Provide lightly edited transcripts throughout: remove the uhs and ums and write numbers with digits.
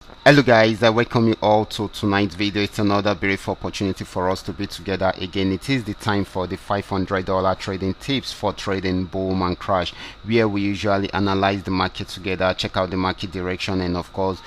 Hello guys, I welcome you all to tonight's video. It's another beautiful opportunity for us to be together again. It is the time for the $500 trading tips for trading boom and crash, where we usually analyze the market together, check out the market direction, and of course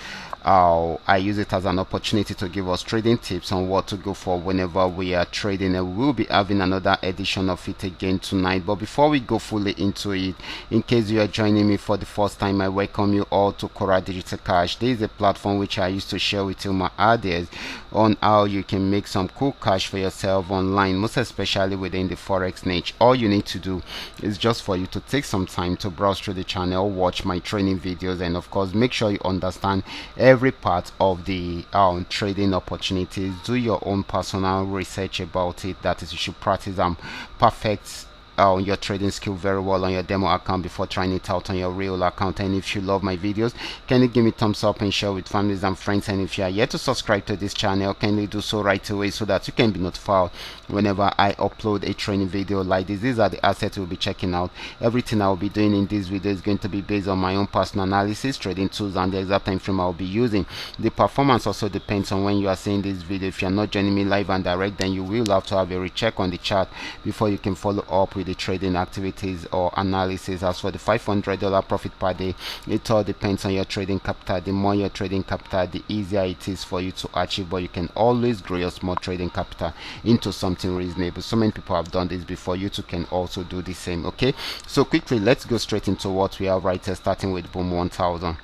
I use it as an opportunity to give us trading tips on what to go for whenever we are trading, and we'll be having another edition of it again tonight. But before we go fully into it, in case you are joining me for the first time, I welcome you all to Qora Digital Cash. This is a platform which I used to share with you my ideas on how you can make some cool cash for yourself online, most especially within the forex niche. All you need to do is just for you to take some time to browse through the channel, watch my training videos, and of course make sure you understand every part of the trading opportunities. Do your own personal research about it. That is, you should practice and perfect your trading skill very well on your demo account before trying it out on your real account. And if you love my videos, can you give me thumbs up and share with families and friends? And if you are yet to subscribe to this channel, can you do so right away so that you can be notified whenever I upload a training video like this. These are the assets we'll be checking out. Everything I will be doing in this video is going to be based on my own personal analysis, trading tools, and the exact time frame I will be using. The performance also depends on when you are seeing this video. If you are not joining me live and direct, then you will have to have a recheck on the chart before you can follow up with the trading activities or analysis. As for the $500 profit per day, it all depends on your trading capital. The more your trading capital, the easier it is for you to achieve, but you can always grow your small trading capital into something reasonable. So many people have done this before. You too can also do the same. Okay, so quickly let's go straight into what we have right here, starting with boom 1000.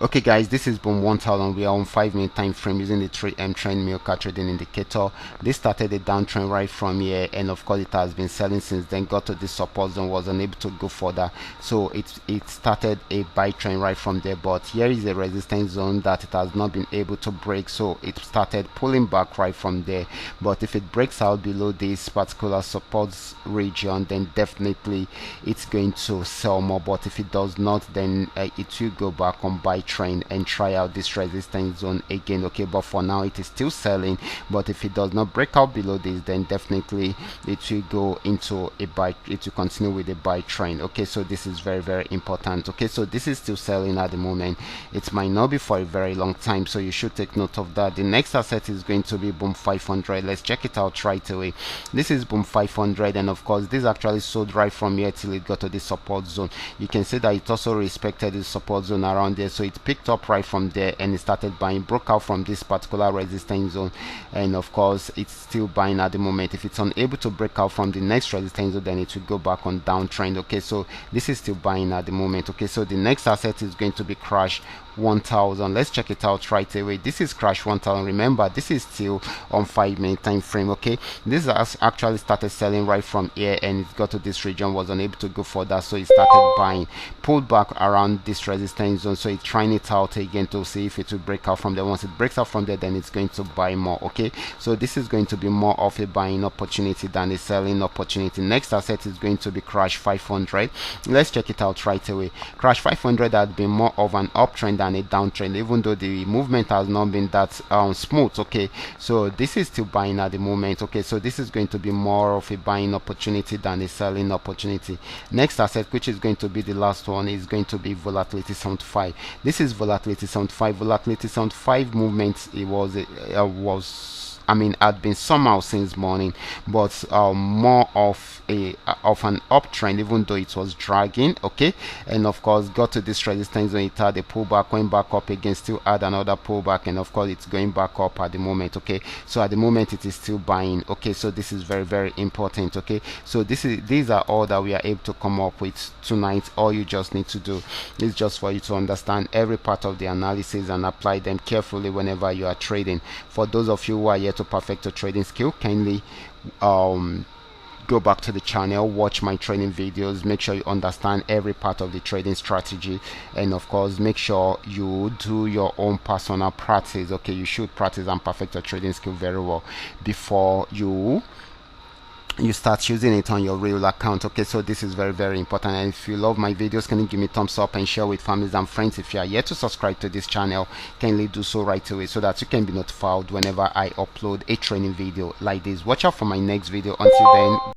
Okay guys, this is boom 1000. We are on 5-minute time frame using the 3M trend Milka trading indicator. This started a downtrend right from here, and of course it has been selling since then. Got to this support zone, was unable to go further, so it started a buy trend right from there. But here is a resistance zone that it has not been able to break, so it started pulling back right from there. But if it breaks out below this particular support region, then definitely it's going to sell more. But if it does not, then it will go back on buy trend and try out this resistance zone again. Okay, but for now it is still selling, but if it does not break out below this, then definitely it will go into a buy, it will continue with a buy trend. Okay, so this is very important. Okay, so this is still selling at the moment. It might not be for a very long time, so you should take note of that. The next asset is going to be boom 500. Let's check it out right away. This is boom 500, and of course this actually sold right from here till it got to the support zone. You can see that it also respected the support zone around there, so it picked up right from there and it started buying, broke out from this particular resistance zone, and of course it's still buying at the moment. If it's unable to break out from the next resistance zone, then it will go back on downtrend. Okay, so this is still buying at the moment. Okay, so the next asset is going to be crash 1000. Let's check it out right away. This is crash 1000. Remember, this is still on 5-minute time frame. Okay, this has actually started selling right from here, and it got to this region, was unable to go further, so it started buying, pulled back around this resistance zone, so it's trying it out again to see if it will break out from there. Once it breaks out from there, then it's going to buy more. Okay, so this is going to be more of a buying opportunity than a selling opportunity. Next asset is going to be crash 500. Let's check it out right away. Crash 500 had been more of an uptrend than a downtrend, even though the movement has not been that smooth. Okay, so this is still buying at the moment. Okay, so this is going to be more of a buying opportunity than a selling opportunity. Next asset, which is going to be the last one, is going to be volatility 75. This is volatility 75. Volatility 75 movements, it was had been somehow since morning, but more of an uptrend, even though it was dragging. Okay, and of course got to this resistance when it had a pullback, going back up again, still had another pullback, and of course it's going back up at the moment. Okay, so at the moment it is still buying. Okay, so this is very important. Okay, so these are all that we are able to come up with tonight. All you just need to do is just for you to understand every part of the analysis and apply them carefully whenever you are trading. For those of you who are yet to perfect your trading skill, kindly go back to the channel, watch my training videos, make sure you understand every part of the trading strategy, and of course make sure you do your own personal practice. Okay, you should practice and perfect your trading skill very well before you start using it on your real account. Okay, so this is very important. And if you love my videos, can you give me thumbs up and share with families and friends? If you are yet to subscribe to this channel, kindly do so right away so that you can be notified whenever I upload a training video like this. Watch out for my next video. Until then,